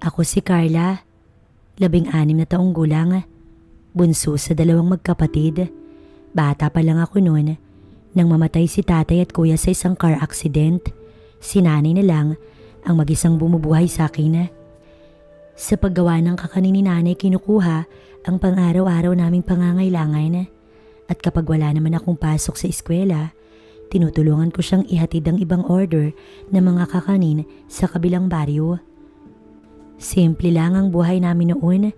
Ako si Carla, 16 na taong gulang, bunso sa 2 magkapatid. Bata pa lang ako noon nang mamatay si tatay at kuya sa isang car accident. Si nanay na lang ang mag-isang bumubuhay sa akin. Sa paggawa ng kakanin ni nanay kinukuha ang pang-araw-araw naming pangangailangan at kapag wala naman akong pasok sa eskwela, tinutulungan ko siyang ihatid ang ibang order ng mga kakanin sa kabilang baryo. Simple lang ang buhay namin noon.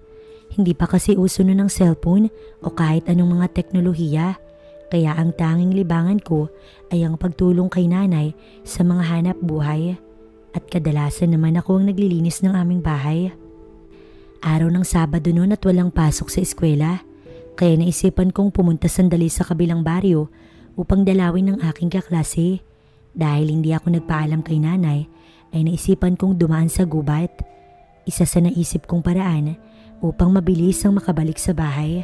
Hindi pa kasi uso nun ng cellphone o kahit anong mga teknolohiya. Kaya ang tanging libangan ko ay ang pagtulong kay nanay sa mga hanap buhay. At kadalasan naman ako ang naglilinis ng aming bahay. Araw ng Sabado noon at walang pasok sa eskwela. Kaya naisipan kong pumunta sandali sa kabilang baryo upang dalawin ng aking kaklase. Dahil hindi ako nagpaalam kay nanay, ay naisipan kong dumaan sa gubat. Isa sa naisip kong paraan upang mabilis ang makabalik sa bahay.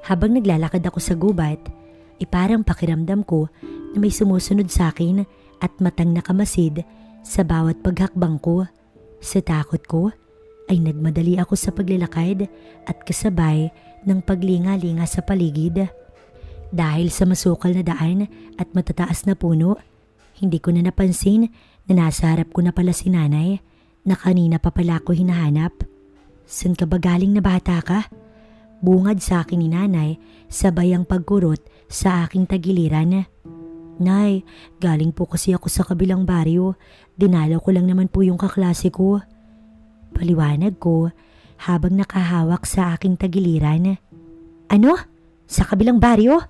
Habang naglalakad ako sa gubat, parang pakiramdam ko na may sumusunod sa akin at matang nakamasid sa bawat paghakbang ko. Sa takot ko ay nagmadali ako sa paglalakad at kasabay ng paglinga-linga sa paligid. Dahil sa masukal na daan at matataas na puno, hindi ko na napansin na nasa harap ko na pala si nanay na kanina pa pala ako hinahanap. San ka ba galing na bata ka? Bungad sa akin ni nanay sabay ang pagkurot sa aking tagiliran. Nay, galing po kasi ako sa kabilang baryo. Dinalaw ko lang naman po yung kaklase ko. Paliwanag ko habang nakahawak sa aking tagiliran. Ano? Sa kabilang baryo?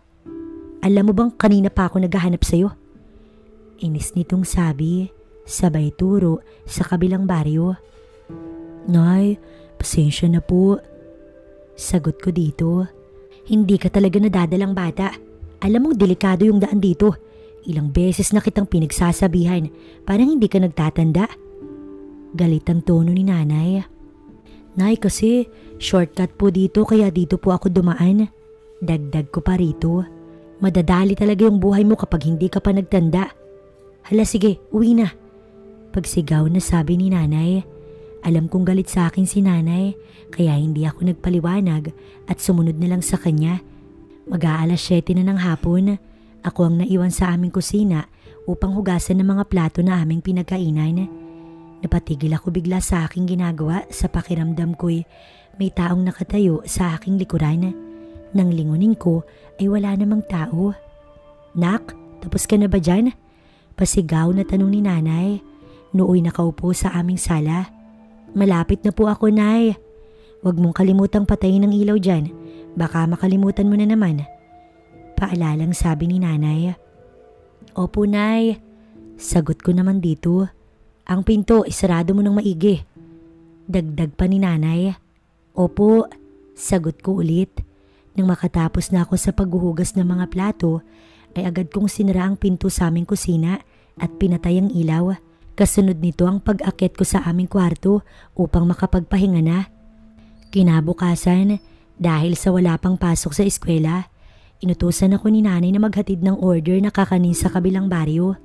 Alam mo bang kanina pa ako naghahanap sa'yo? Inis nitong sabi, sabay turo sa kabilang baryo. Nay, pasensya na po. Sagot ko dito. Hindi ka talaga nadadalang bata. Alam mong delikado yung daan dito. Ilang beses na kitang pinagsasabihan, parang hindi ka nagtatanda. Galit ang tono ni nanay. Nay, kasi shortcut po dito kaya dito po ako dumaan. Dagdag ko pa rito. Madadali talaga yung buhay mo kapag hindi ka pa nagtanda. Hala sige, uwi na. Pagsigaw na sabi ni nanay. Alam kong galit sa akin si nanay, kaya hindi ako nagpaliwanag at sumunod na lang sa kanya. Mag-aalas 7 na ng hapon, ako ang naiwan sa aming kusina upang hugasan ng mga plato na aming pinagkainan. Napatigil ako bigla sa aking ginagawa sa pakiramdam ko'y may taong nakatayo sa aking likuran. Nang lingunin ko ay wala namang tao. Nak, tapos ka na ba dyan? Pasigaw na tanong ni nanay. Nooy nakaupo sa aming sala. Malapit na po ako, Nay. Huwag mong kalimutang patayin ang ilaw dyan. Baka makalimutan mo na naman. Paalalang sabi ni nanay. Opo, Nay. Sagot ko naman dito. Ang pinto, isarado mo ng maigi. Dagdag pa ni nanay. Opo, sagot ko ulit. Nang makatapos na ako sa paghuhugas ng mga plato, ay agad kong sinara ang pinto sa aming kusina at pinatay ang ilaw. Kasunod nito ang pag-akyat ko sa aming kwarto upang makapagpahinga na. Kinabukasan, dahil sa wala pang pasok sa eskwela, inutusan ako ni nanay na maghatid ng order na kakanin sa kabilang baryo.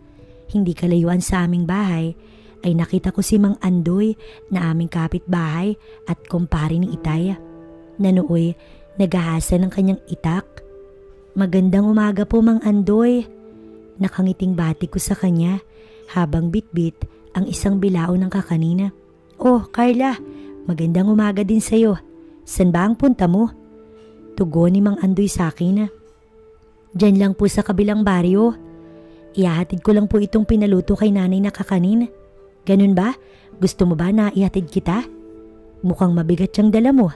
Hindi kalayuan sa aming bahay, ay nakita ko si Mang Andoy na aming kapitbahay at kumpare ni Itay. Nanooy, naghahasa ng kanyang itak. Magandang umaga po, Mang Andoy. Nakangiting bati ko sa kanya habang bitbit ang isang bilao ng kakanina. Oh, Carla, magandang umaga din sa'yo. San ba ang punta mo? Tugon ni Mang Andoy sa akin. Diyan lang po sa kabilang baryo. Ihahatid ko lang po itong pinaluto kay nanay na kakanin. Ganun ba? Gusto mo ba na ihatid kita? Mukhang mabigat siyang dala mo.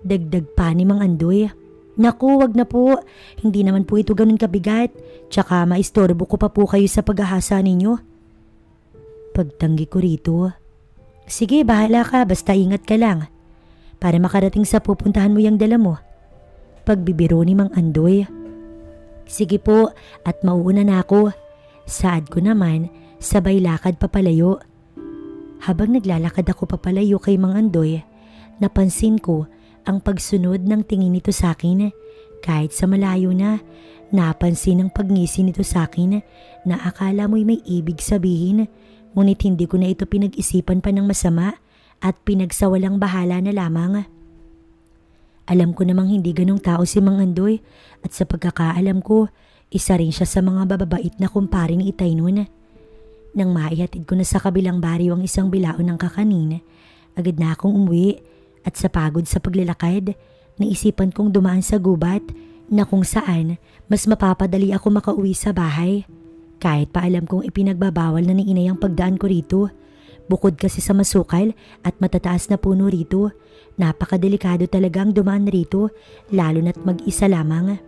Dagdag pa ni Mang Andoy. Naku, wag na po. Hindi naman po ito ganun kabigat. Tsaka maistorbo ko pa po kayo sa paghahasa ninyo. Pagtanggi ko rito. Sige, bahala ka. Basta ingat ka lang. Para makarating sa pupuntahan mo yung dala mo. Pagbibiro ni Mang Andoy. Sige po, at mauuna na ako. Saad ko naman, sabay lakad papalayo. Habang naglalakad ako papalayo kay Mang Andoy, napansin ko ang pagsunod ng tingin nito sa akin. Kahit sa malayo na, napansin ang pagngisi nito sa akin na akala mo'y may ibig sabihin. Ngunit hindi ko na ito pinag-isipan pa ng masama at pinagsawalang bahala na lamang. Alam ko namang hindi ganong tao si Mang Andoy at sa pagkakaalam ko, isa rin siya sa mga bababait na kumpare ni Itay noon. Nang maihatid ko na sa kabilang baryo ang isang bilaon ng kakanin, agad na akong umuwi at sa pagod sa paglalakad, naisipan kong dumaan sa gubat na kung saan mas mapapadali ako makauwi sa bahay. Kahit pa alam kong ipinagbabawal na ni inay ang pagdaan ko rito. Bukod kasi sa masukal at matataas na puno rito, napakadelikado talagang dumaan rito lalo na't mag-isa lamang.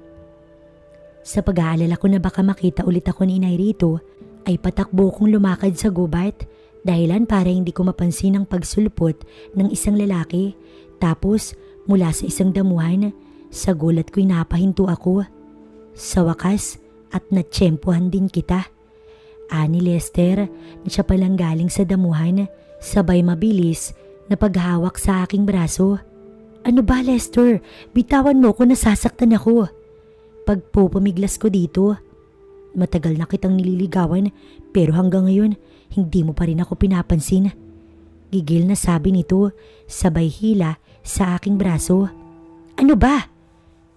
Sa pag-aalala ko na baka makita ulit ako ni inay rito, ay patakbo kong lumakad sa gubat dahilan para hindi ko mapansin ang pagsulpot ng isang lalaki. Tapos mula sa isang damuhan, sa gulat ko'y napahinto ako. Sa wakas at natsyempohan din kita. Ani Lester na siya palang galing sa damuhan, sabay mabilis na paghawak sa aking braso. Ano ba Lester? Bitawan mo ko, nasasaktan ako. Pagpupumiglas ko dito. Matagal na kitang nililigawan pero hanggang ngayon hindi mo pa rin ako pinapansin. Gigil na sabi nito, sabay hila sa aking braso. Ano ba?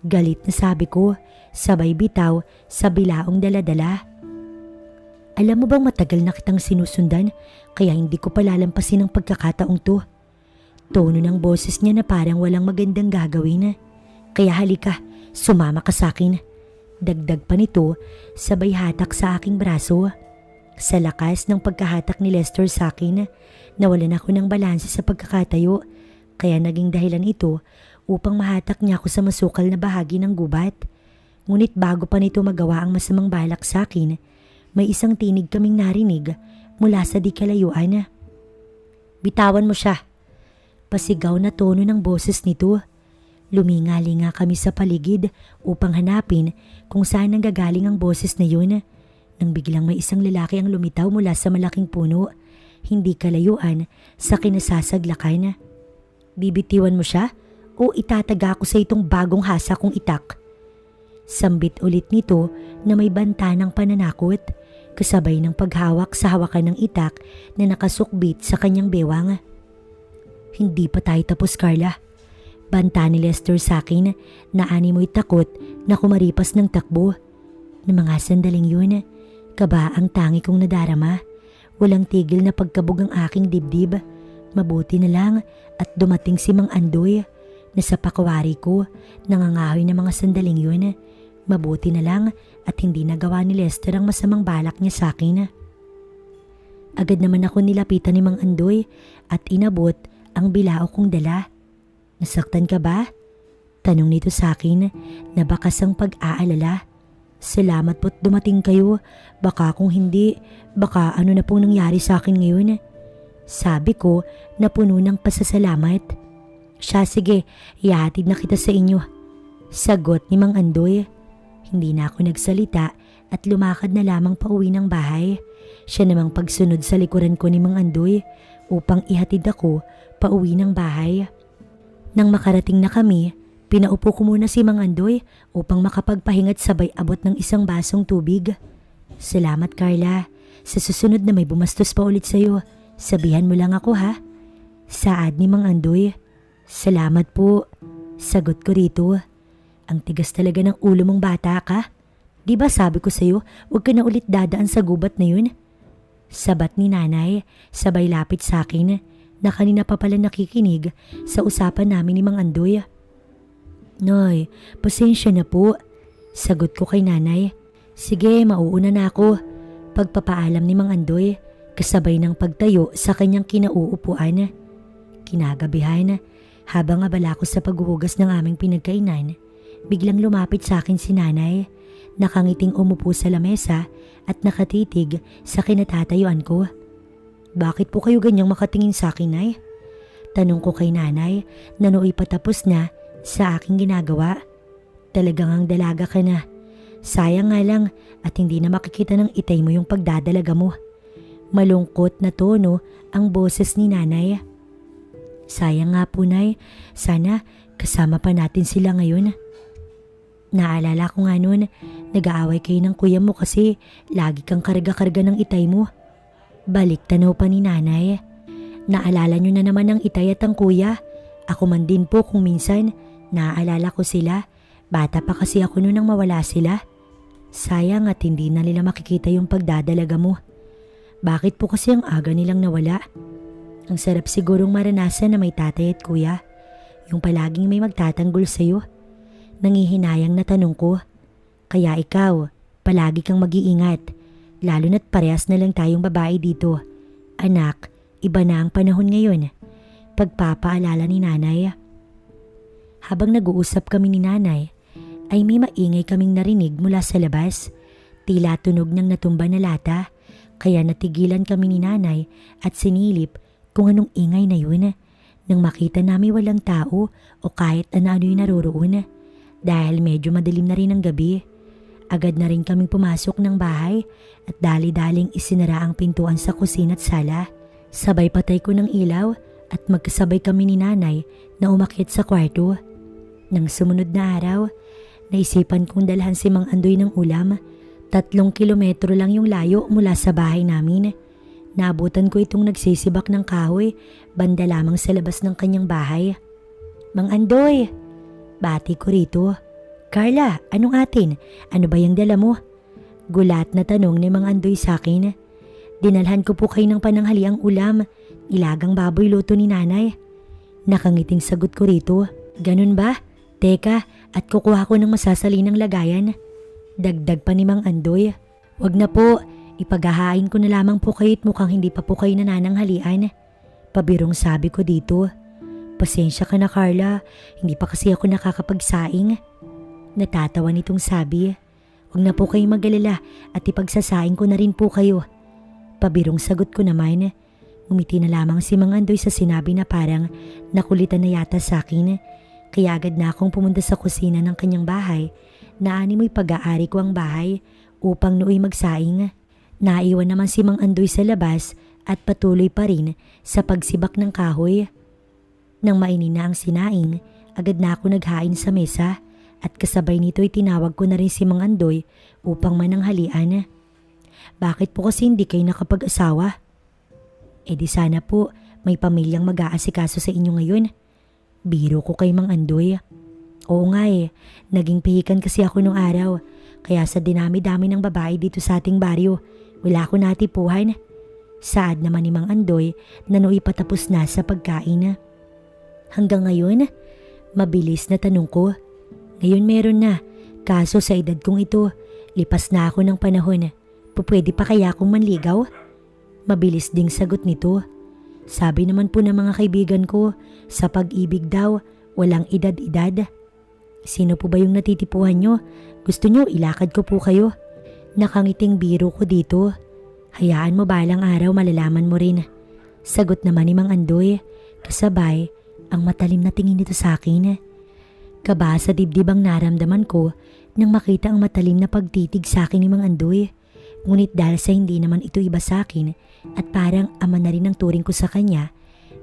Galit na sabi ko, sabay bitaw sa bilaong daladala. Alam mo bang matagal na kitang sinusundan kaya hindi ko palalampasin ang pagkakataong to. Tono ng boses niya na parang walang magandang gagawin. Kaya halika, sumama ka sa akin. Dagdag pa nito, sabay hatak sa aking braso. Sa lakas ng pagkahatak ni Lester sa akin, nawalan ako ng balanse sa pagkakatayo. Kaya naging dahilan ito upang mahatak niya ako sa masukal na bahagi ng gubat. Ngunit bago pa nito magawa ang masamang balak sa akin, may isang tinig kaming narinig mula sa di kalayuan. Bitawan mo siya. Pasigaw na tono ng boses nito. Lumingali nga kami sa paligid upang hanapin kung saan nanggagaling ang boses na yun. Nang biglang may isang lalaki ang lumitaw mula sa malaking puno, hindi kalayuan sa kinasasaglakan. Bibitiwan mo siya o itataga ko sa itong bagong hasa kong itak? Sambit ulit nito na may banta ng pananakot, kasabay ng paghawak sa hawakan ng itak na nakasukbit sa kanyang bewang. Hindi pa tayo tapos, Carla. Banta ni Lester sa akin na animoy takot na kumaripas ng takbo. Na mga sandaling yun, kaba ang tangi kong nadarama. Walang tigil na pagkabog ang aking dibdib. Mabuti na lang at dumating si Mang Andoy na sa pakawari ko nangangahoy ng mga sandaling yun. Mabuti na lang at hindi nagawa ni Lester ang masamang balak niya sa akin. Agad naman ako nilapitan ni Mang Andoy at inabot ang bilao kong dala. Nasaktan ka ba? Tanong nito sa akin na bakas ang pag-aalala. Salamat po't dumating kayo. Baka kung hindi, baka ano na pong nangyari sa akin ngayon. Sabi ko na puno ng pasasalamat. Siya, sige, ihahatid na kita sa inyo. Sagot ni Mang Andoy. Hindi na ako nagsalita at lumakad na lamang pauwi ng bahay. Siya namang pagsunod sa likuran ko ni Mang Andoy upang ihatid ako pauwi ng bahay. Nang makarating na kami, pinaupo ko muna si Mang Andoy upang makapagpahinga't sabay abot ng isang basong tubig. Salamat, Carla. Sa susunod na may bumastos pa ulit sa'yo, sabihan mo lang ako, ha? Saad ni Mang Andoy. Salamat po. Sagot ko rito. Ang tigas talaga ng ulo mong bata ka. Di ba sabi ko sa'yo, huwag ka na ulit dadaan sa gubat na yun? Sabat ni nanay, sabay lapit sa akin na kanina pa pala nakikinig sa usapan namin ni Mang Andoy. Nay, pasensya na po. Sagot ko kay nanay. Sige, mauuna na ako. Pagpapaalam ni Mang Andoy, kasabay ng pagtayo sa kanyang kinauupuan. Kinagabihan, habang abala ko sa paghuhugas ng aming pinagkainan, biglang lumapit sa akin si nanay. Nakangiting umupo sa lamesa at nakatitig sa kinatatayuan ko. Bakit po kayo ganyang makatingin sa akin, Nay? Tanong ko kay nanay na nooy patapos na sa aking ginagawa. Talagang ang dalaga ka na. Sayang nga lang at hindi na makikita ng itay mo yung pagdadalaga mo. Malungkot na tono ang boses ni nanay. Sayang nga po, Nay. Sana kasama pa natin sila ngayon. Naalala ko nga noon, nag-aaway kayo ng kuya mo kasi lagi kang karga-karga ng itay mo. Balik tanaw pa ni nanay. Naalala nyo na naman ang itay at ang kuya. Ako man din po kung minsan naaalala ko sila. Bata pa kasi ako noon nang mawala sila. Sayang at hindi na nila makikita yung pagdadalaga mo. Bakit po kasi ang aga nilang nawala? Ang sarap sigurong maranasan na may tatay at kuya. Yung palaging may magtatanggol sa'yo. Nangihinayang na tanong ko. Kaya ikaw, palagi kang mag-iingat. Lalo na't parehas na lang tayong babae dito. Anak, iba na ang panahon ngayon. Pagpapaalala ni nanay. Habang nag-uusap kami ni nanay, ay may maingay kaming narinig mula sa labas. Tila tunog ng natumba na lata. Kaya natigilan kami ni nanay at sinilip kung anong ingay na yun. Nang makita namin walang tao o kahit ano yung naroroon. Dahil medyo madilim na rin ang gabi. Agad na rin kaming pumasok ng bahay at dali-daling isinara ang pintuan sa kusina at sala. Sabay patay ko ng ilaw at magkasabay kami ni nanay na umakyat sa kwarto. Nang sumunod na araw, naisipan kong dalhan si Mang Andoy ng ulam. 3 kilometro lang yung layo mula sa bahay namin. Naabutan ko itong nagsisibak ng kahoy, banda lamang sa labas ng kanyang bahay. Mang Andoy! Bati ko rito. Carla, anong atin? Ano ba yung dala mo? Gulat na tanong ni Mang Andoy sa akin. Dinalhan ko po kayo ng pananghaliang ulam. Ilagang baboy luto ni nanay. Nakangiting sagot ko rito. Ganun ba? Teka, at kukuha ko ng masasalinang lagayan. Dagdag pa ni Mang Andoy. Wag na po, ipaghahain ko na lamang po kayo at mukhang hindi pa po kayo nanananghalian. Pabirong sabi ko dito. Pasensya ka na Carla, hindi pa kasi ako nakakapagsaing. Natatawa nitong sabi. Wag na po kayong mag-alala at ipagsasaing ko na rin po kayo. Pabirong sagot ko naman. Umiti na lamang si Mang Andoy sa sinabi na parang nakulitan na yata sa akin. Kaya agad na akong pumunta sa kusina ng kanyang bahay. Naani mo'y pag-aari ko ang bahay upang nooy magsaing. Naiwan naman si Mang Andoy sa labas at patuloy pa rin sa pagsibak ng kahoy. Nang mainin na ang sinaing, agad na ako naghain sa mesa at kasabay nito'y tinawag ko na rin si Mang Andoy upang mananghalian. Bakit po kasi hindi kayo nakapag-asawa? Eh di sana po may pamilyang mag-aasikaso sa inyo ngayon. Biro ko kay Mang Andoy. Oo nga naging pihikan kasi ako nung araw. Kaya sa dinami-dami ng babae dito sa ating baryo, wala ko natipuhan. Saad naman ni Mang Andoy na nooy patapos na sa pagkain. Hanggang ngayon, mabilis na tanong ko. Ngayon meron na, kaso sa edad kong ito, lipas na ako ng panahon. Pupwede pa kaya akong manligaw? Mabilis ding sagot nito. Sabi naman po ng mga kaibigan ko, sa pag-ibig daw, walang edad-edad. Sino po ba yung natitipuhan nyo? Gusto nyo ilakad ko po kayo? Nakangiting biro ko dito. Hayaan mo balang araw malalaman mo rin. Sagot naman ni Mang Andoy. Kasabay, ang matalim na tingin nito sa akin. Kaba sa dibdib ang naramdaman ko nang makita ang matalim na pagtitig sa akin ni Mang Andoy. Ngunit dahil sa hindi naman ito iba sa akin at parang ama na rin ang turing ko sa kanya,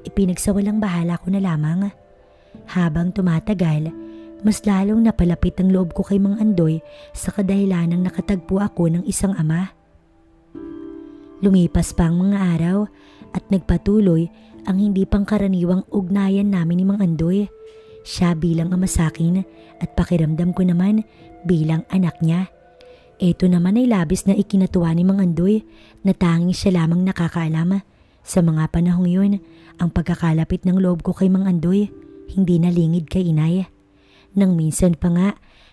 ipinagsawalang bahala ko na lamang. Habang tumatagal, mas lalong napalapit ang loob ko kay Mang Andoy sa kadahilanang nakatagpo ako ng isang ama. Lumipas pa ang mga araw at nagpatuloy ang hindi pangkaraniwang ugnayan namin ni Mang Andoy. Siya bilang ama sa akin at pakiramdam ko naman bilang anak niya. Ito naman ay labis na ikinatuwa ni Mang Andoy na tanging siya lamang nakakaalam. Sa mga panahong yun, ang pagkakalapit ng loob ko kay Mang Andoy hindi nalingid kay inay. Nang minsan pa nga,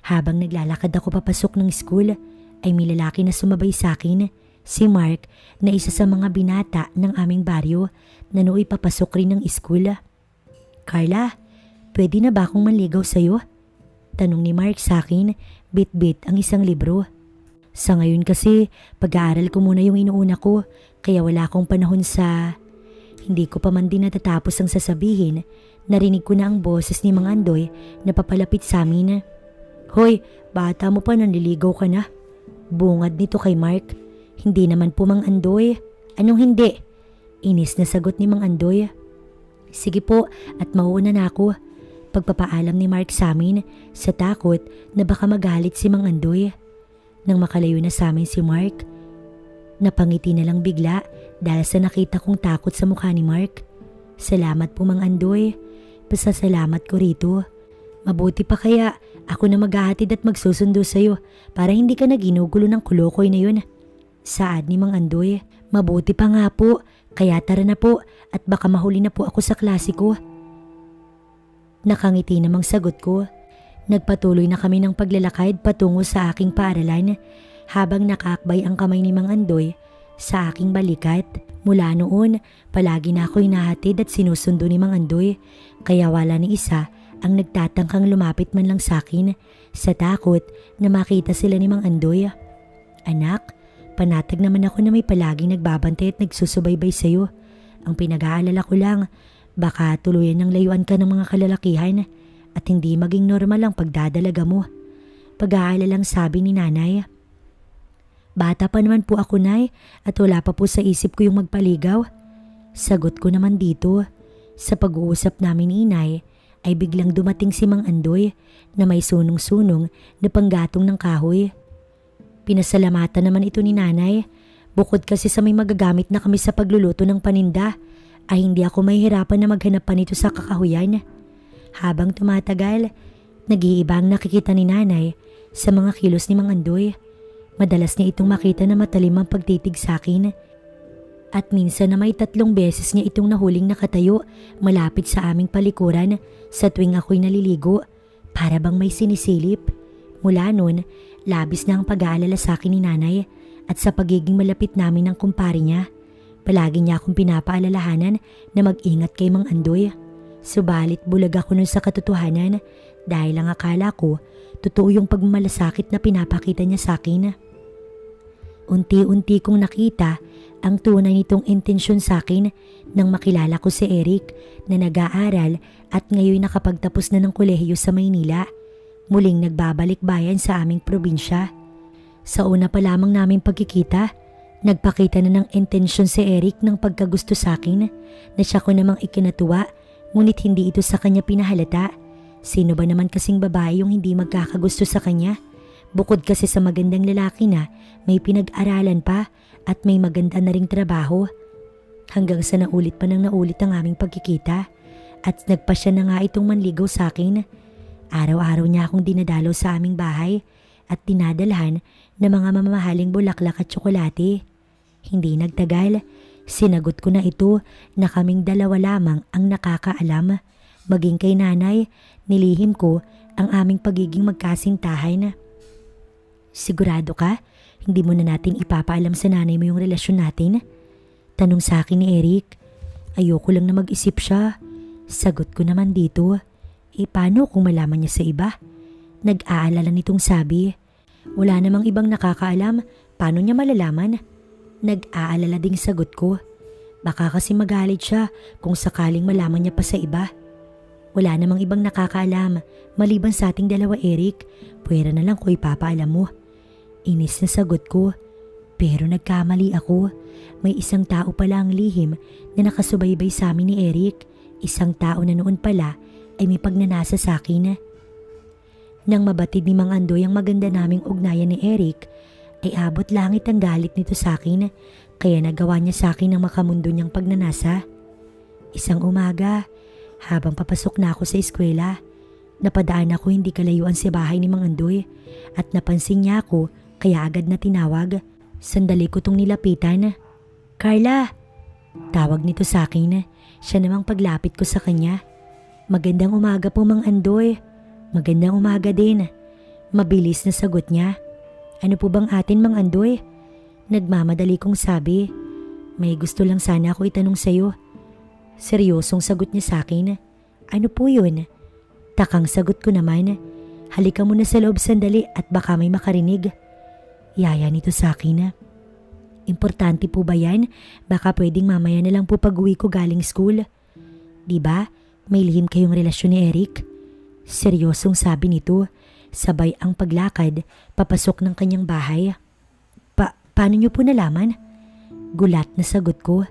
habang naglalakad ako papasok ng school, ay may lalaki na sumabay sa akin, si Mark, na isa sa mga binata ng aming baryo na nooy papasok rin ng school. Carla, pwede na ba akong manligaw sa'yo? Tanong ni Mark sa akin, bit-bit ang isang libro. Sa ngayon kasi, pag-aaral ko muna yung inuuna ko, kaya wala akong panahon sa... Hindi ko pa man din natatapos ang sasabihin, narinig ko na ang boses ni Mang Andoy na papalapit sa amin. Hoy, bata mo pa nanliligaw ka na. Bungad nito kay Mark. Hindi naman po Mang Andoy. Anong hindi? Inis na sagot ni Mang Andoy. Sige po at mauuna na ako. Pagpapaalam ni Mark sa amin sa takot na baka magalit si Mang Andoy. Nang makalayo na sa amin si Mark, napangiti na lang bigla dahil sa nakita kong takot sa mukha ni Mark. Salamat po Mang Andoy. Pasasalamat ko rito. Mabuti pa kaya ako na maghahatid at magsusundo sa'yo para hindi ka na ginugulo ng kulokoy na yun. Saad ni Mang Andoy. Mabuti pa nga po, kaya tara na po at baka mahuli na po ako sa klase ko. Nakangiti namang sagot ko. Nagpatuloy na kami ng paglalakad patungo sa aking paaralan habang nakaakbay ang kamay ni Mang Andoy sa aking balikat. Mula noon, palagi na ako hinahatid at sinusundo ni Mang Andoy kaya wala ni isa ang nagtatangkang lumapit man lang sa akin sa takot na makita sila ni Mang Andoy. Anak, panatag naman ako na may palaging nagbabantay at nagsusubaybay sa'yo. Ang pinag-aalala ko lang, baka tuluyan ng layuan ka ng mga kalalakihan at hindi maging normal ang pagdadalaga mo. Pag-aalalang sabi ni nanay. Bata pa naman po ako, Nay, at wala pa po sa isip ko yung magpaligaw. Sagot ko naman dito. Sa pag-uusap namin ni Inay ay biglang dumating si Mang Andoy na may sunong-sunong na panggatong ng kahoy. Pinasalamatan naman ito ni Nanay. Bukod kasi sa may magagamit na kami sa pagluluto ng paninda, ay hindi ako mahihirapan na maghanap pa nito sa kakahuyan. Habang tumatagal, nag-iiba ang nakikita ni Nanay sa mga kilos ni Mang Andoy. Madalas niya itong makita na matalim ang pagtitig sa akin. At minsan na may 3 beses niya itong nahuling nakatayo malapit sa aming palikuran sa tuwing ako'y naliligo para bang may sinisilip. Mula noon, labis na ang pag-aalala sa akin ni Nanay at sa pagiging malapit namin ng kumpare niya. Palagi niya akong pinapaalalahanan na mag-ingat kay Mang Andoy. Subalit bulag ako nun sa katotohanan dahil ang akala ko totoo yung pagmamalasakit na pinapakita niya sa akin. Unti-unti kong nakita ang tunay nitong intensyon sa akin nang makilala ko si Eric na nag-aaral at ngayon nakapagtapos na ng kolehiyo sa Maynila. Muling nagbabalik bayan sa aming probinsya. Sa una pa lamang naming pagkikita, nagpakita na ng intensyon si Eric ng pagkagusto sa akin na siya ko namang ikinatuwa ngunit hindi ito sa kanya pinahalata. Sino ba naman kasing babae yung hindi magkakagusto sa kanya? Bukod kasi sa magandang lalaki na may pinag-aralan pa at may maganda na ring trabaho. Hanggang sa naulit pa ng naulit ang aming pagkikita at nagpasya na nga itong manligaw sa akin. Araw-araw niya akong dinadalaw sa aming bahay at dinadalhan ng mga mamahaling bulaklak at tsokolate. Hindi nagtagal, sinagot ko na ito na kaming dalawa lamang ang nakakaalam. Maging kay Nanay, nilihim ko ang aming pagiging magkasintahan. Sigurado ka? Hindi mo na natin ipapaalam sa nanay mo yung relasyon natin? Tanong sa akin ni Eric. Ayoko lang na mag-isip siya. Sagot ko naman dito. Paano kung malaman niya sa iba? Nag-aalala nitong sabi. Wala namang ibang nakakaalam. Paano niya malalaman? Nag-aalala ding sagot ko. Baka kasi magalit siya kung sakaling malaman niya pa sa iba. Wala namang ibang nakakaalam maliban sa ating dalawa, Eric. Pwera na lang ko ipapaalam mo. Inis na sagot ko. Pero nagkamali ako. May isang tao pala ang lihim na nakasubaybay sa amin ni Eric. Isang tao na noon pala ay may pagnanasa sa akin. Nang mabatid ni Mang Andoy ang maganda naming ugnayan ni Eric, ay abot langit ang galit nito sa akin kaya nagawa niya sa akin ang makamundo niyang pagnanasa. Isang umaga, habang papasok na ako sa eskwela, napadaan ako hindi kalayuan sa bahay ni Mang Andoy at napansin niya ako kaya agad na tinawag. Sandali ko tong nilapitan. Carla! Tawag nito sa akin. Siya namang paglapit ko sa kanya. Magandang umaga po Mang Andoy. Magandang umaga din. Mabilis na sagot niya. Ano po bang atin Mang Andoy? Nagmamadali kong sabi. May gusto lang sana ako itanong sa'yo. Seryosong sagot niya sa akin. Ano po yun? Takang sagot ko naman. Halika muna sa loob sandali at baka may makarinig. Yaya nito sa akin. Importante po ba yan? Baka pwedeng mamaya na lang po pag-uwi ko galing school. Diba? May lihim kayong relasyon ni Eric? Seryosong sabi nito. Sabay ang paglakad papasok ng kanyang bahay. Paano niyo po nalaman? Gulat na sagot ko.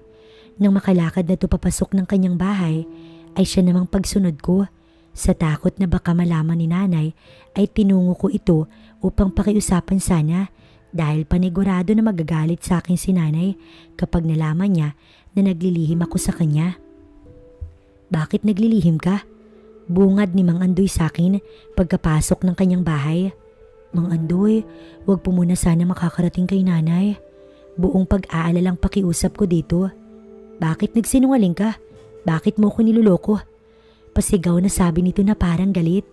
Nang makalakad na to papasok ng kanyang bahay, ay siya namang pagsunod ko. Sa takot na baka malaman ni Nanay, ay tinungo ko ito upang pakiusapan sana dahil panigurado na magagalit sa akin si nanay kapag nalaman niya na naglilihim ako sa kanya. Bakit naglilihim ka? Bungad ni Mang Andoy sa akin pagkapasok ng kanyang bahay. Mang Andoy, wag po muna sana makakarating kay nanay. Buong pag-aalalang pakiusap ko dito. Bakit nagsinungaling ka? Bakit mo ko niloloko? Pasigaw na sabi nito na parang galit.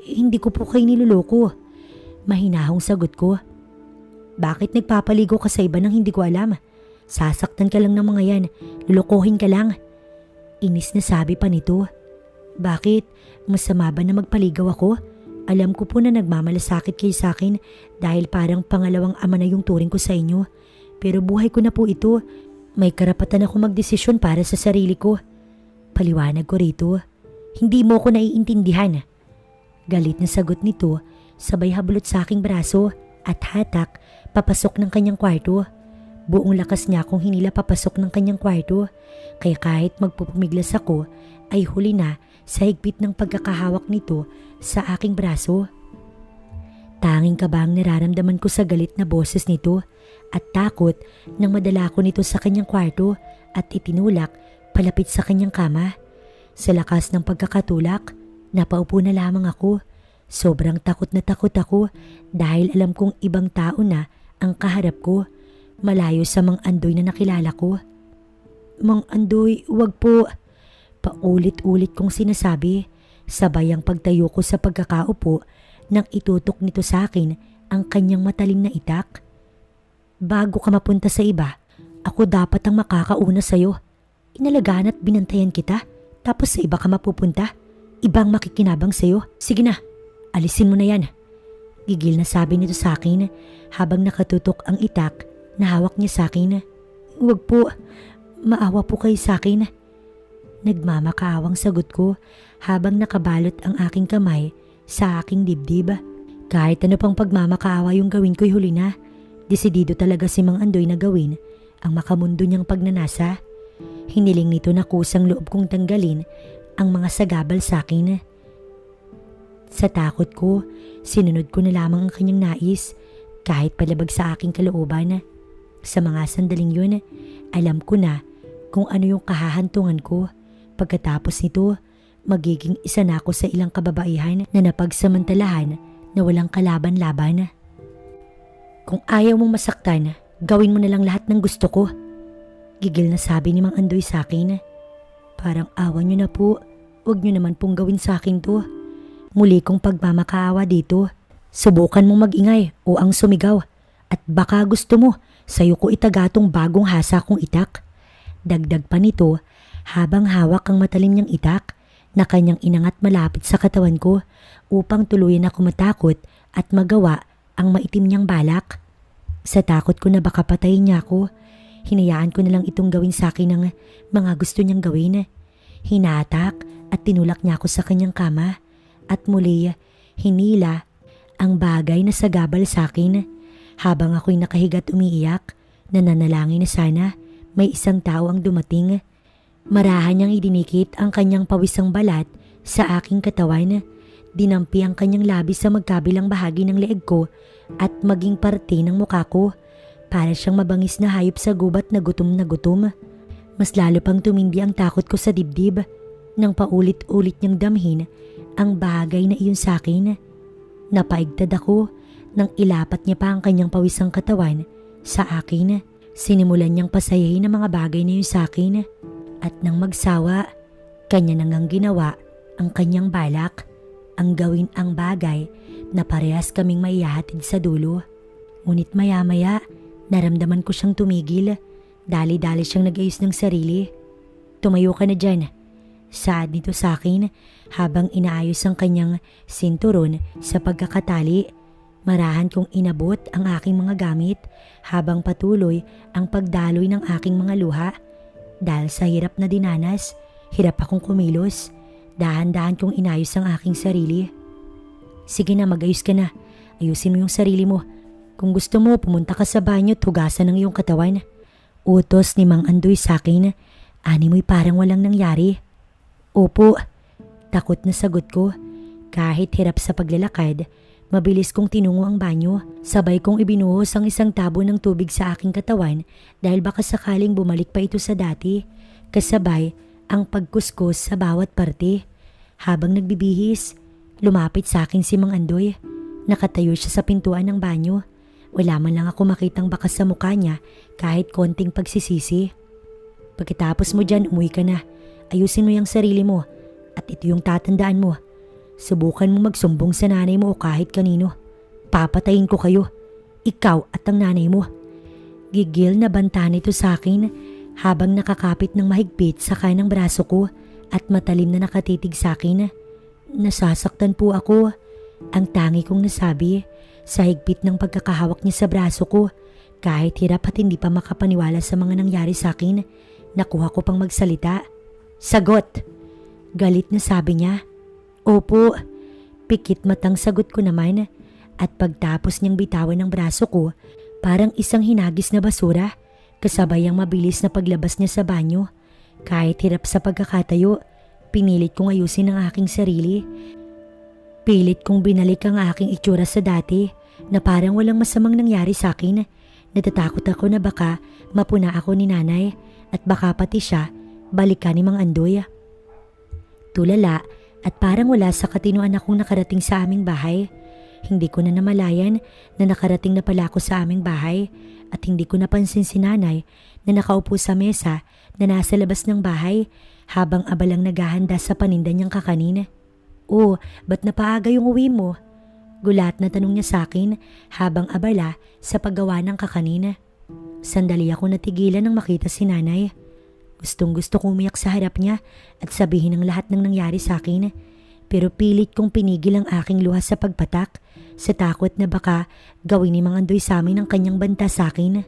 Hindi ko po kayo niloloko. Mahinahong sagot ko. Bakit nagpapaligo ka sa iba nang hindi ko alam? Sasaktan ka lang ng mga yan. Lulukohin ka lang. Inis na sabi pa nito. Bakit? Masama ba na magpaligaw ako? Alam ko po na nagmamalasakit kayo sa akin dahil parang pangalawang ama na yung turing ko sa inyo. Pero buhay ko na po ito. May karapatan ako magdesisyon para sa sarili ko. Paliwanag ko rito. Hindi mo ko naiintindihan. Galit na sagot nito, sabay hablot sa aking braso at hatak papasok ng kanyang kwarto. Buong lakas niya akong hinila papasok ng kanyang kwarto, kaya kahit magpupumiglas ako ay huli na sa higpit ng pagkakahawak nito sa aking braso. Tanging kaba ang nararamdaman ko sa galit na boses nito at takot nang madala ko nito sa kanyang kwarto at itinulak palapit sa kanyang kama. Sa lakas ng pagkakatulak, napaupo na lamang ako. Sobrang takot na takot ako dahil alam kong ibang tao na ang kaharap ko, malayo sa Mang Andoy na nakilala ko. Mang Andoy, wag po. Paulit-ulit kong sinasabi, sabay ang pagtayo ko sa pagkakaupo nang itutok nito sa akin ang kanyang matalim na itak. Bago ka mapunta sa iba, ako dapat ang makakauna sa'yo. Inalagaan at binantayan kita, tapos sa iba ka mapupunta. Ibang makikinabang sa'yo. Sige na, alisin mo na yan. Gigil na sabi nito sa akin habang nakatutok ang itak na hawak niya sa akin. Huwag po, maawa po kayo sa akin. Nagmamakaawang sagot ko habang nakabalot ang aking kamay sa aking dibdib. Kahit ano pang pagmamakaawa yung gawin ko'y huli na. Desidido talaga si Mang Andoy na gawin ang makamundo niyang pagnanasa. Hiniling nito na kusang loob kong tanggalin ang mga sagabal sa akin. Sa takot ko, sinunod ko na lamang ang kanyang nais kahit palabag sa aking kalooban. Sa mga sandaling yun, alam ko na kung ano yung kahahantungan ko. Pagkatapos nito, magiging isa na ako sa ilang kababaihan na napagsamantalahan na walang kalaban-laban. Kung ayaw mong masaktan, gawin mo na lang lahat ng gusto ko. Gigil na sabi ni Mang Andoy sa akin. Parang awa niyo na po, huwag niyo naman pong gawin sa akin to. Muli kong pagmamakaawa dito. Subukan mong magingay o ang sumigaw at baka gusto mo sa'yo ko itagatong bagong hasa kong itak. Dagdag pa nito habang hawak ang matalim niyang itak na kanyang inangat malapit sa katawan ko upang tuluyan ako matakot at magawa ang maitim niyang balak. Sa takot ko na baka patayin niya ako, hinayaan ko na lang itong gawin sa akin ng mga gusto niyang gawin. Hinatak at tinulak niya ako sa kanyang kama at muli hinila ang bagay na sagabal sa akin. Habang ako'y nakahigat umiiyak, nananalangin na sana may isang tao ang dumating. Marahan niyang idinikit ang kanyang pawisang balat sa aking katawan. Dinampi ang kanyang labi sa magkabilang bahagi ng leeg ko at maging parte ng mukha ko. Para siyang mabangis na hayop sa gubat na gutom na gutom. Mas lalo pang tumindi ang takot ko sa dibdib nang paulit-ulit niyang damhin ang bagay na iyon sa akin. Napaigtad ako nang ilapat niya pa ang kanyang pawisang katawan sa akin. Sinimulan niyang pasayahin ang mga bagay na iyon sa akin. At nang magsawa, kanya nang ginawa ang kanyang balak. Ang gawin ang bagay na parehas kaming maihahatid sa dulo. Ngunit maya-maya, naramdaman ko siyang tumigil. Dali-dali siyang nag-ayos ng sarili. Tumayo ka na dyan. Saad nito sa akin habang inaayos ang kanyang sinturon sa pagkakatali. Marahan kong inabot ang aking mga gamit habang patuloy ang pagdaloy ng aking mga luha. Dahil sa hirap na dinanas, hirap akong kumilos. Dahan-dahan kong inayos ang aking sarili. Sige na, mag-ayos ka na. Ayusin mo yung sarili mo. Kung gusto mo, pumunta ka sa banyo at hugasan ng iyong katawan. Utos ni Mang Andoy sa akin. Ani mo'y parang walang nangyari. Opo, takot na sagot ko. Kahit hirap sa paglalakad, Mabilis kong tinungo ang banyo. Sabay kong ibinuhos ang isang tabo ng tubig sa aking katawan dahil baka sakaling bumalik pa ito sa dati. Kasabay ang pagkuskus sa bawat parte. Habang nagbibihis, lumapit sa akin si Mang Andoy. Nakatayo siya sa pintuan ng banyo. Wala man lang ako makitang bakas sa mukha niya kahit konting pagsisisi. Pagkatapos mo dyan, umuwi ka na. Ayusin mo yung sarili mo at ito yung tatandaan mo. Subukan mo magsumbong sa nanay mo o kahit kanino. Papatayin ko kayo. Ikaw at ang nanay mo. Gigil na banta nito sa akin habang nakakapit ng mahigpit sa kanang braso ko at matalim na nakatitig sa akin. Nasasaktan po ako. Ang tangi kong nasabi sa higpit ng pagkakahawak niya sa braso ko. Kahit hirap at hindi pa makapaniwala sa mga nangyari sa akin, nakuha ko pang magsalita. Sagot! Galit na sabi niya. Opo, pikit matang sagot ko naman at pagtapos niyang bitawan ng braso ko, parang isang hinagis na basura, kasabay ang mabilis na paglabas niya sa banyo. Kahit hirap sa pagkakatayo, pinilit kong ayusin ang aking sarili. Pilit kong binalik ang aking itsura sa dati na parang walang masamang nangyari sa akin. Natatakot ako na baka mapuna ako ni nanay at baka pati siya balikan ni Mang Andoy. Tulala at parang wala sa katinoan akong nakarating sa aming bahay. Hindi ko na namalayan na nakarating na pala ako sa aming bahay at hindi ko napansin si nanay na nakaupo sa mesa na nasa labas ng bahay habang abalang naghahanda sa paninda niyang kakanin. Oh, ba't napaaga yung uwi mo? Gulat na tanong niya sa akin habang abala sa paggawa ng kakanin. Sandali ako natigilan nang makita si nanay. Gustong-gusto kong umiyak sa harap niya at sabihin ang lahat ng nangyari sa akin. Pero pilit kong pinigil ang aking luha sa pagpatak sa takot na baka gawin ni Mang Andoy sa amin ang kanyang banta sa akin.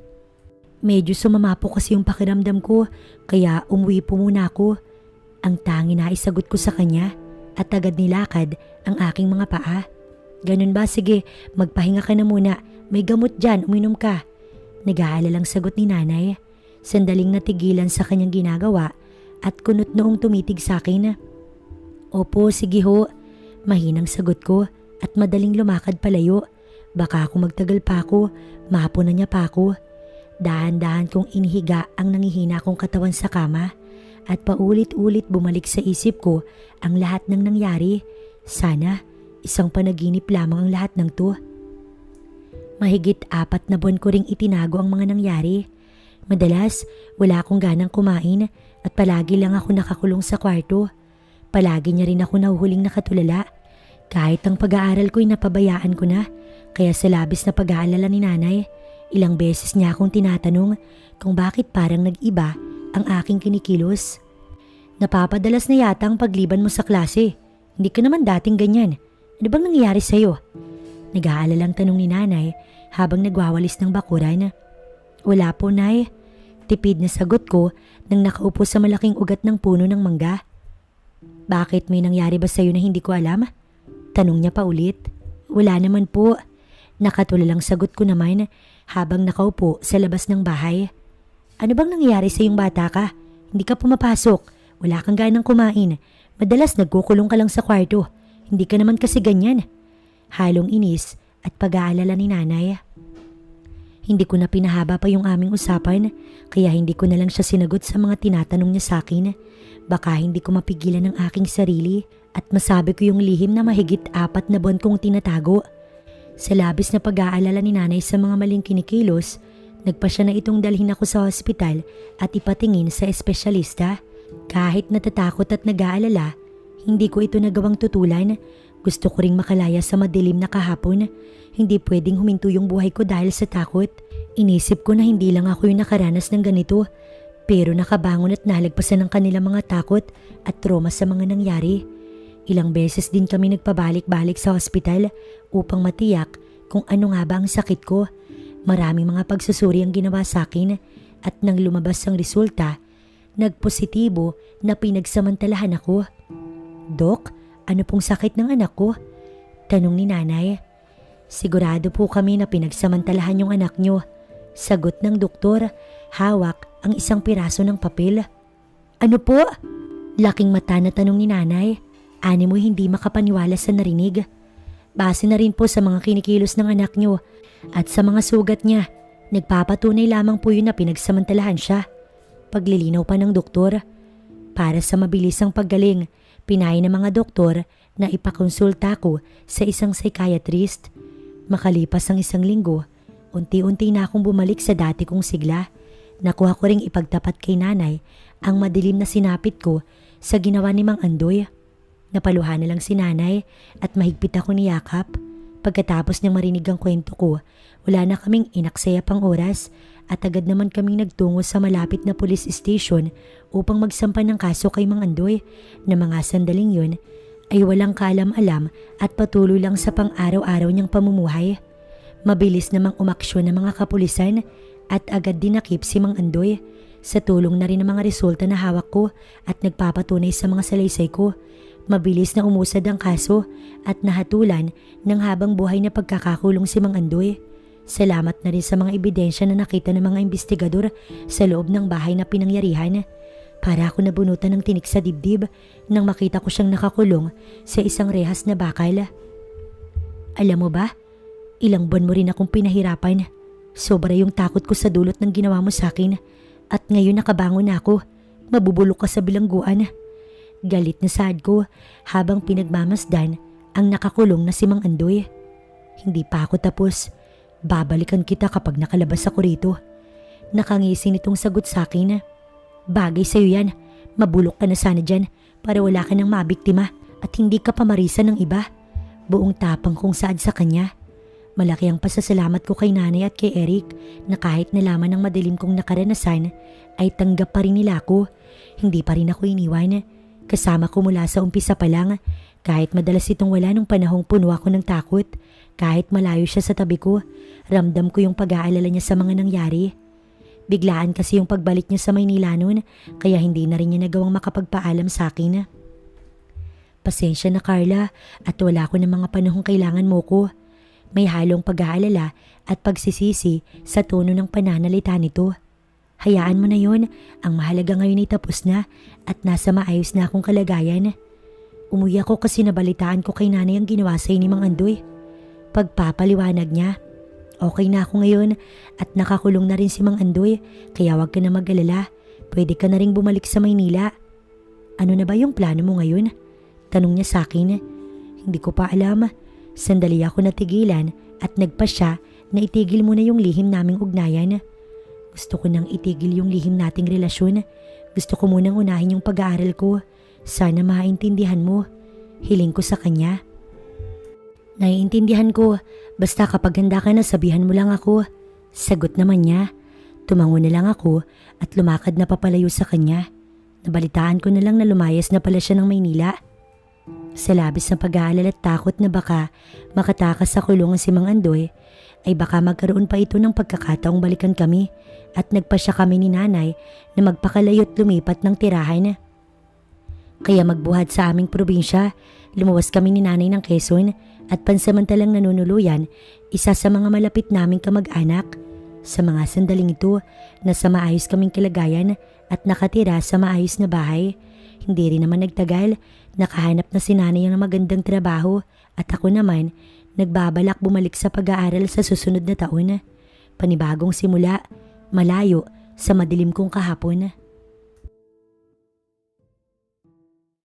Medyo sumama po kasi yung pakiramdam ko kaya umuwi po muna ako. Ang tangi na isagot ko sa kanya at agad nilakad ang aking mga paa. Ganun ba? Sige, magpahinga ka na muna. May gamot dyan, uminom ka. Nag-aalalang sagot ni nanay. Sandaling natigilan sa kanyang ginagawa at kunot noong tumitig sa akin. Opo, sige ho. Mahinang sagot ko at madaling lumakad palayo. Baka ako magtagal pa ako, mahapon na niya pa ako. Dahan-dahan kong inihiga ang nangihina kong katawan sa kama at paulit-ulit bumalik sa isip ko ang lahat ng nangyari. Sana isang panaginip lamang ang lahat ng to. Mahigit 4 na buwan ko ring itinago ang mga nangyari. Madalas, wala akong ganang kumain at palagi lang ako nakakulong sa kwarto. Palagi niya rin ako nahuhuling nakatulala. Kahit ang pag-aaral ko'y napabayaan ko na, kaya sa labis na pag-aalala ni nanay, ilang beses niya akong tinatanong kung bakit parang nag-iba ang aking kinikilos. Napapadalas na yata ang pagliban mo sa klase. Hindi ka naman dating ganyan. Ano bang nangyayari sa'yo? Nag-aalalang tanong ni nanay habang nagwawalis ng bakuran. Wala po, nay. Tipid na sagot ko nang nakaupo sa malaking ugat ng puno ng mangga. Bakit, may nangyari ba sa'yo na hindi ko alam? Tanong niya pa ulit. Wala naman po. Nakatulalang sagot ko naman habang nakaupo sa labas ng bahay. Ano bang nangyari sa iyong bata ka? Hindi ka pumapasok. Wala kang ganang kumain. Madalas nagkukulong ka lang sa kwarto. Hindi ka naman kasi ganyan. Halong inis at pag-aalala ni nanay. Hindi ko na pinahaba pa yung aming usapan kaya hindi ko na lang siya sinagot sa mga tinatanong niya sa akin. Baka hindi ko mapigilan ang aking sarili at masabi ko yung lihim na mahigit 4 na buwan kong tinatago. Sa labis na pag-aalala ni nanay sa mga maling kinikilos, nagpa siya na itong dalhin ako sa hospital at ipatingin sa espesyalista. Kahit natatakot at nag-aalala, hindi ko ito nagawang tutulan. Gusto ko ring makalaya sa madilim na kahapon. Hindi pwedeng huminto yung buhay ko dahil sa takot. Inisip ko na hindi lang ako yung nakaranas ng ganito. Pero nakabangon at nalagpasan ng kanilang mga takot at trauma sa mga nangyari. Ilang beses din kami nagpabalik-balik sa hospital upang matiyak kung ano nga ba ang sakit ko. Maraming mga pagsusuri ang ginawa sa akin at nang lumabas ang resulta, nagpositibo na pinagsamantalahan ako. Dok, ano pong sakit ng anak ko? Tanong ni nanay. Sigurado po kami na pinagsamantalahan yung anak nyo. Sagot ng doktor, hawak ang isang piraso ng papel. Ano po? Laking mata na tanong ni nanay. Ani mo hindi makapaniwala sa narinig. Base na rin po sa mga kinikilos ng anak nyo at sa mga sugat niya, nagpapatunay lamang po yun na pinagsamantalahan siya. Paglilinaw pa ng doktor. Para sa mabilisang paggaling, pinayo ng mga doktor na ipakonsulta ko sa isang psychiatrist. Makalipas ang 1 linggo, unti-unti na akong bumalik sa dati kong sigla. Nakuha ko ring ipagtapat kay nanay ang madilim na sinapit ko sa ginawa ni Mang Andoy. Napaluhan na lang si nanay at mahigpit ako niyakap. Pagkatapos niyang marinig ang kwento ko, wala na kaming inaksaya pang oras at agad naman kaming nagtungo sa malapit na police station upang magsampa ng kaso kay Mang Andoy na mga sandaling yun ay walang kaalam-alam at patuloy lang sa pang-araw-araw niyang pamumuhay. Mabilis namang umaksyon ng mga kapulisan at agad dinakip si Mang Andoy. Sa tulong na rin ng mga resulta na hawak ko at nagpapatunay sa mga salaysay ko, mabilis na umusad ang kaso at nahatulan ng habang buhay na pagkakakulong si Mang Andoy. Salamat na rin sa mga ebidensya na nakita ng mga investigador sa loob ng bahay na pinangyarihan. Para ako nabunutan ng tinik sa dibdib nang makita ko siyang nakakulong sa isang rehas na bakal. Alam mo ba, ilang buwan mo rin akong pinahirapan. Sobra yung takot ko sa dulot ng ginawa mo sa akin at ngayon nakabangon na ako. Mabubulok ka sa bilangguan. Galit na saad ko habang pinagmamasdan ang nakakulong na si Mang Andoy. Hindi pa ako tapos. Babalikan kita kapag nakalabas ako rito. Nakangisi nitong sagot sa akin. Bagay sa'yo yan. Mabulok ka na sana dyan para wala ka nang mabiktima at hindi ka pamarisan ng iba. Buong tapang kong saad sa kanya. Malaki ang pasasalamat ko kay nanay at kay Eric na kahit nalaman ng madilim kong nakaranasan ay tanggap pa rin nila ako. Hindi pa rin ako iniwan. Kasama ko mula sa umpisa pa lang. Kahit madalas itong wala nung panahong puno ako ng takot. Kahit malayo siya sa tabi ko, ramdam ko yung pag-aalala niya sa mga nangyari. Biglaan kasi yung pagbalik niya sa Maynila noon, kaya hindi na rin niya nagawang makapagpaalam sa akin. Pasensya na Carla at wala ko ng mga panahong kailangan mo ko. May halong pag-aalala at pagsisisi sa tono ng pananalita nito. Hayaan mo na yun, ang mahalaga ngayon ay tapos na at nasa maayos na akong kalagayan. Umuwi ako kasi nabalitaan ko kay nanay ang ginawa sa'yo ni Mang Andoy. Pagpapaliwanag niya, okay na ako ngayon at nakakulong na rin si Mang Andoy kaya wag ka na mag-alala. Pwede ka na rin bumalik sa Maynila. Ano na ba yung plano mo ngayon? Tanong niya sa akin. Hindi ko pa alam. Sandali ako natigilan at nagpasya na itigil muna yung lihim naming ugnayan. Gusto ko nang itigil yung lihim nating relasyon. Gusto ko munang unahin yung pag-aaral ko. Sana maintindihan mo. Hiling ko sa kanya. Naiintindihan ko. Basta kapag handa ka na sabihan mo lang ako. Sagot naman niya. Tumango na lang ako at lumakad na papalayo sa kanya. Nabalitaan ko na lang na lumayas na pala siya ng Maynila. Sa labis ng pag-aalala at takot na baka makatakas sa kulungan si Mang Andoy, ay baka magkaroon pa ito ng pagkakataong balikan kami at nagpasya kami ni nanay na magpakalayo at lumipat ng tirahan. Kaya magbuhat sa aming probinsya, lumuwas kami ni nanay ng Quezon at pansamantalang nanunuluyan isa sa mga malapit naming kamag-anak. Sa mga sandaling ito, nasa maayos kaming kalagayan at nakatira sa maayos na bahay. Hindi rin naman nagtagal, nakahanap na si nanay ng magandang trabaho at ako naman nagbabalak bumalik sa pag-aaral sa susunod na taon. Panibagong simula, malayo sa madilim kong kahapon.